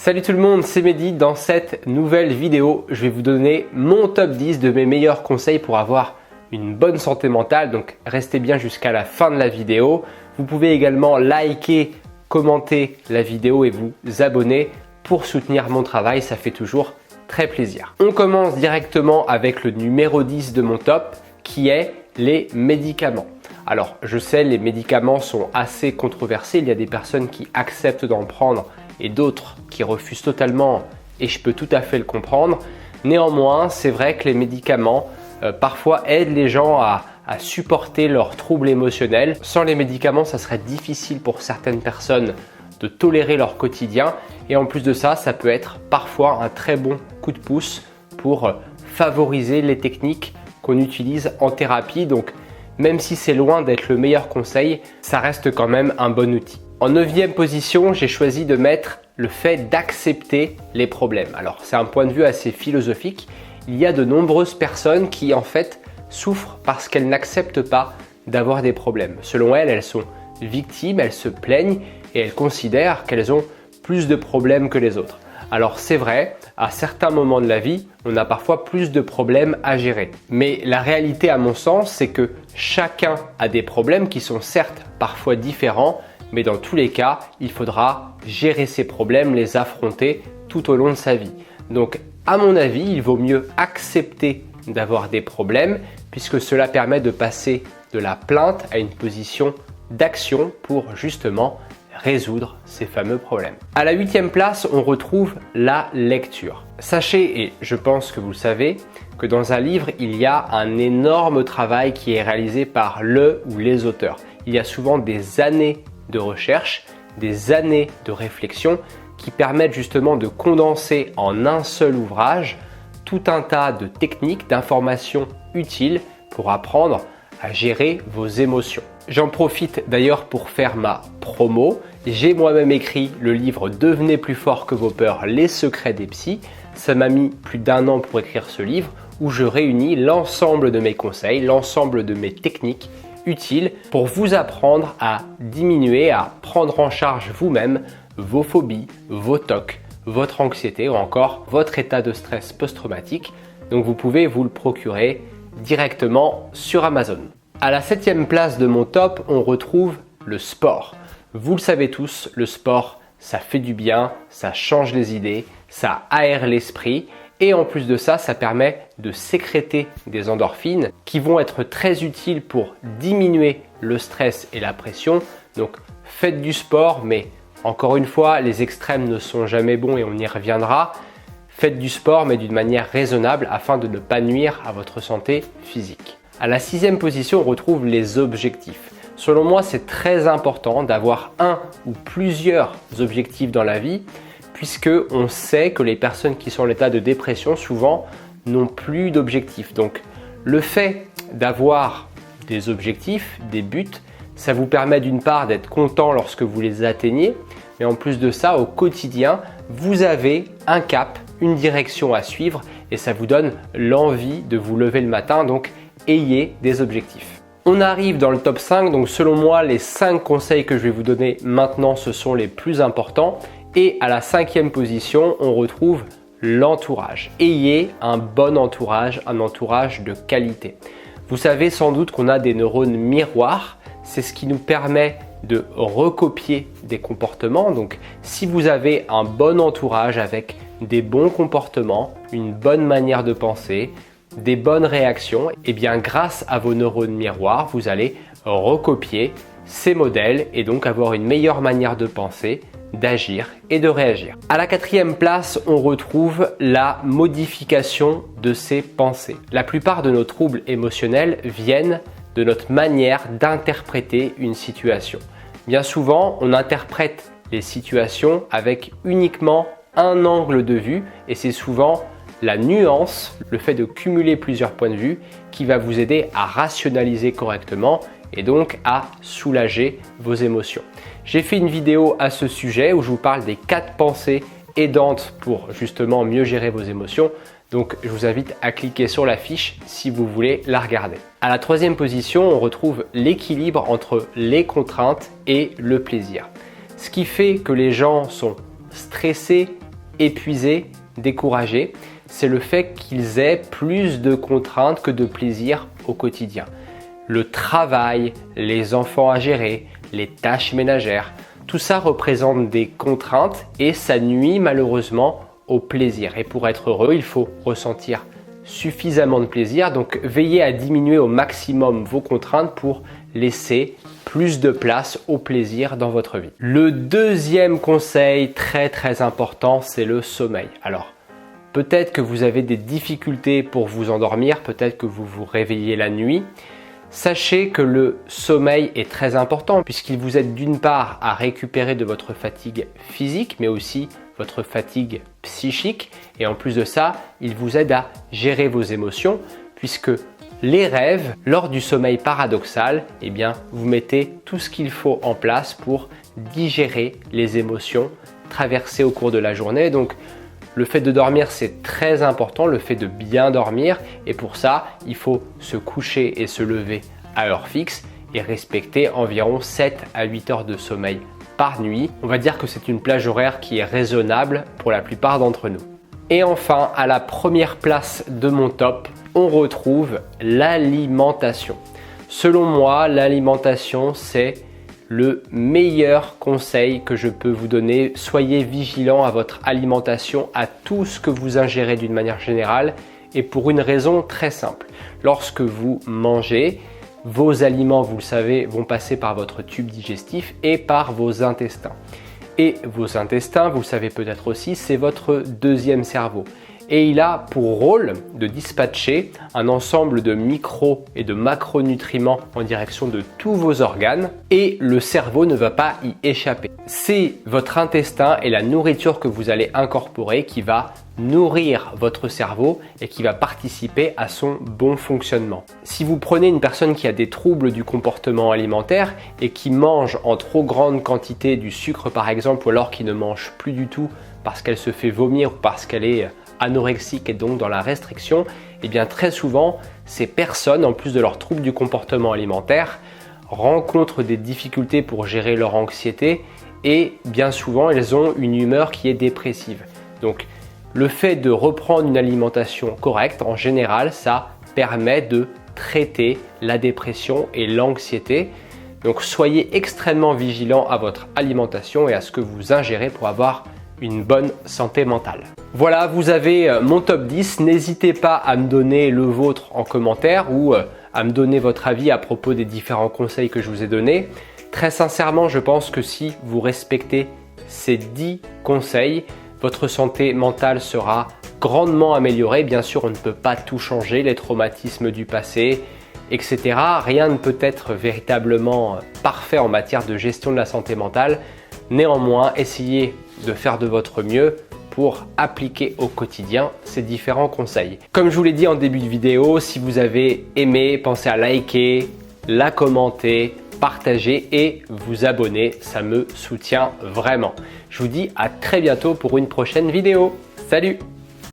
Salut tout le monde, c'est Mehdi. Dans cette nouvelle vidéo, je vais vous donner mon top 10 de mes meilleurs conseils pour avoir une bonne santé mentale. Donc restez bien jusqu'à la fin de la vidéo. Vous pouvez également liker, commenter la vidéo et vous abonner pour soutenir mon travail. Ça fait toujours très plaisir. On commence directement avec le numéro 10 de mon top qui est les médicaments. Alors je sais, les médicaments sont assez controversés. Il y a des personnes qui acceptent d'en prendre et d'autres qui refusent totalement, et je peux tout à fait le comprendre. Néanmoins, c'est vrai que les médicaments parfois aident les gens à supporter leurs troubles émotionnels. Sans les médicaments, ça serait difficile pour certaines personnes de tolérer leur quotidien, et en plus de ça, ça peut être parfois un très bon coup de pouce pour favoriser les techniques qu'on utilise en thérapie. Donc même si c'est loin d'être le meilleur conseil, ça reste quand même un bon outil. En 9e position, j'ai choisi de mettre le fait d'accepter les problèmes. Alors c'est un point de vue assez philosophique. Il y a de nombreuses personnes qui en fait souffrent parce qu'elles n'acceptent pas d'avoir des problèmes. Selon elles, elles sont victimes, elles se plaignent et elles considèrent qu'elles ont plus de problèmes que les autres. Alors c'est vrai, à certains moments de la vie, on a parfois plus de problèmes à gérer. Mais la réalité à mon sens, c'est que chacun a des problèmes qui sont certes parfois différents, mais dans tous les cas, il faudra gérer ces problèmes, les affronter tout au long de sa vie. Donc à mon avis, il vaut mieux accepter d'avoir des problèmes puisque cela permet de passer de la plainte à une position d'action pour justement résoudre ces fameux problèmes. À la 8e place, on retrouve la lecture. Sachez, et je pense que vous le savez, que dans un livre, il y a un énorme travail qui est réalisé par le ou les auteurs. Il y a souvent des années de recherche, des années de réflexion qui permettent justement de condenser en un seul ouvrage tout un tas de techniques, d'informations utiles pour apprendre à gérer vos émotions. J'en profite d'ailleurs pour faire ma promo. J'ai moi-même écrit le livre Devenez plus fort que vos peurs, les secrets des psys. Ça m'a mis plus d'1 an pour écrire ce livre où je réunis l'ensemble de mes conseils, l'ensemble de mes techniques utiles pour vous apprendre à diminuer, à prendre en charge vous-même vos phobies, vos TOC, votre anxiété ou encore votre état de stress post-traumatique. Donc vous pouvez vous le procurer directement sur Amazon. À la 7e place de mon top, on retrouve le sport. Vous le savez tous, le sport, ça fait du bien, ça change les idées, ça aère l'esprit. Et en plus de ça, ça permet de sécréter des endorphines qui vont être très utiles pour diminuer le stress et la pression. Donc faites du sport, mais encore une fois, les extrêmes ne sont jamais bons et on y reviendra. Faites du sport, mais d'une manière raisonnable afin de ne pas nuire à votre santé physique. À la 6e position, on retrouve les objectifs. Selon moi, c'est très important d'avoir un ou plusieurs objectifs dans la vie, puisque on sait que les personnes qui sont en état de dépression souvent n'ont plus d'objectifs. Donc le fait d'avoir des objectifs, des buts, ça vous permet d'une part d'être content lorsque vous les atteignez, mais en plus de ça, au quotidien, vous avez un cap, une direction à suivre et ça vous donne l'envie de vous lever le matin, donc ayez des objectifs. On arrive dans le top 5, donc selon moi, les 5 conseils que je vais vous donner maintenant, ce sont les plus importants. Et à la 5e position, on retrouve l'entourage. Ayez un bon entourage, un entourage de qualité. Vous savez sans doute qu'on a des neurones miroirs. C'est ce qui nous permet de recopier des comportements. Donc si vous avez un bon entourage avec des bons comportements, une bonne manière de penser, des bonnes réactions, et bien grâce à vos neurones miroirs, vous allez recopier ces modèles et donc avoir une meilleure manière de penser, d'agir et de réagir. À la 4e place, on retrouve la modification de ses pensées. La plupart de nos troubles émotionnels viennent de notre manière d'interpréter une situation. Bien souvent, on interprète les situations avec uniquement un angle de vue et c'est souvent la nuance, le fait de cumuler plusieurs points de vue qui va vous aider à rationaliser correctement et donc à soulager vos émotions. J'ai fait une vidéo à ce sujet où je vous parle des 4 pensées aidantes pour justement mieux gérer vos émotions. Donc je vous invite à cliquer sur la fiche si vous voulez la regarder. À la 3e position, on retrouve l'équilibre entre les contraintes et le plaisir. Ce qui fait que les gens sont stressés, épuisés, découragés, c'est le fait qu'ils aient plus de contraintes que de plaisir au quotidien. Le travail, les enfants à gérer, les tâches ménagères, tout ça représente des contraintes et ça nuit malheureusement au plaisir. Et pour être heureux, il faut ressentir suffisamment de plaisir. Donc veillez à diminuer au maximum vos contraintes pour laisser plus de place au plaisir dans votre vie. Le deuxième conseil très important, c'est le sommeil. Alors, peut-être que vous avez des difficultés pour vous endormir, peut-être que vous vous réveillez la nuit. Sachez que le sommeil est très important puisqu'il vous aide d'une part à récupérer de votre fatigue physique mais aussi votre fatigue psychique et en plus de ça, il vous aide à gérer vos émotions puisque les rêves, lors du sommeil paradoxal, eh bien, vous mettez tout ce qu'il faut en place pour digérer les émotions traversées au cours de la journée. Donc, le fait de dormir, c'est très important, le fait de bien dormir et pour ça, il faut se coucher et se lever à heure fixe et respecter environ 7 à 8 heures de sommeil par nuit. On va dire que c'est une plage horaire qui est raisonnable pour la plupart d'entre nous. Et enfin, à la première place de mon top, on retrouve l'alimentation. Selon moi, l'alimentation, c'est le meilleur conseil que je peux vous donner. Soyez vigilant à votre alimentation, à tout ce que vous ingérez d'une manière générale et pour une raison très simple. Lorsque vous mangez, vos aliments, vous le savez, vont passer par votre tube digestif et par vos intestins. Et vos intestins, vous le savez peut-être aussi, c'est votre deuxième cerveau. Et il a pour rôle de dispatcher un ensemble de micro et de macronutriments en direction de tous vos organes et le cerveau ne va pas y échapper. C'est votre intestin et la nourriture que vous allez incorporer qui va nourrir votre cerveau et qui va participer à son bon fonctionnement. Si vous prenez une personne qui a des troubles du comportement alimentaire et qui mange en trop grande quantité du sucre par exemple ou alors qui ne mange plus du tout parce qu'elle se fait vomir ou parce qu'elle est anorexique et donc dans la restriction, et bien très souvent, ces personnes, en plus de leurs troubles du comportement alimentaire, rencontrent des difficultés pour gérer leur anxiété et bien souvent, elles ont une humeur qui est dépressive. Donc, le fait de reprendre une alimentation correcte, en général, ça permet de traiter la dépression et l'anxiété. Donc, soyez extrêmement vigilant à votre alimentation et à ce que vous ingérez pour avoir une bonne santé mentale. Voilà, vous avez mon top 10. N'hésitez pas à me donner le vôtre en commentaire ou à me donner votre avis à propos des différents conseils que je vous ai donnés. Très sincèrement, je pense que si vous respectez ces 10 conseils, votre santé mentale sera grandement améliorée. Bien sûr, on ne peut pas tout changer, les traumatismes du passé, etc. Rien ne peut être véritablement parfait en matière de gestion de la santé mentale. Néanmoins, essayez de faire de votre mieux pour appliquer au quotidien ces différents conseils. Comme je vous l'ai dit en début de vidéo, si vous avez aimé, pensez à liker, la commenter, partager et vous abonner, ça me soutient vraiment. Je vous dis à très bientôt pour une prochaine vidéo. Salut!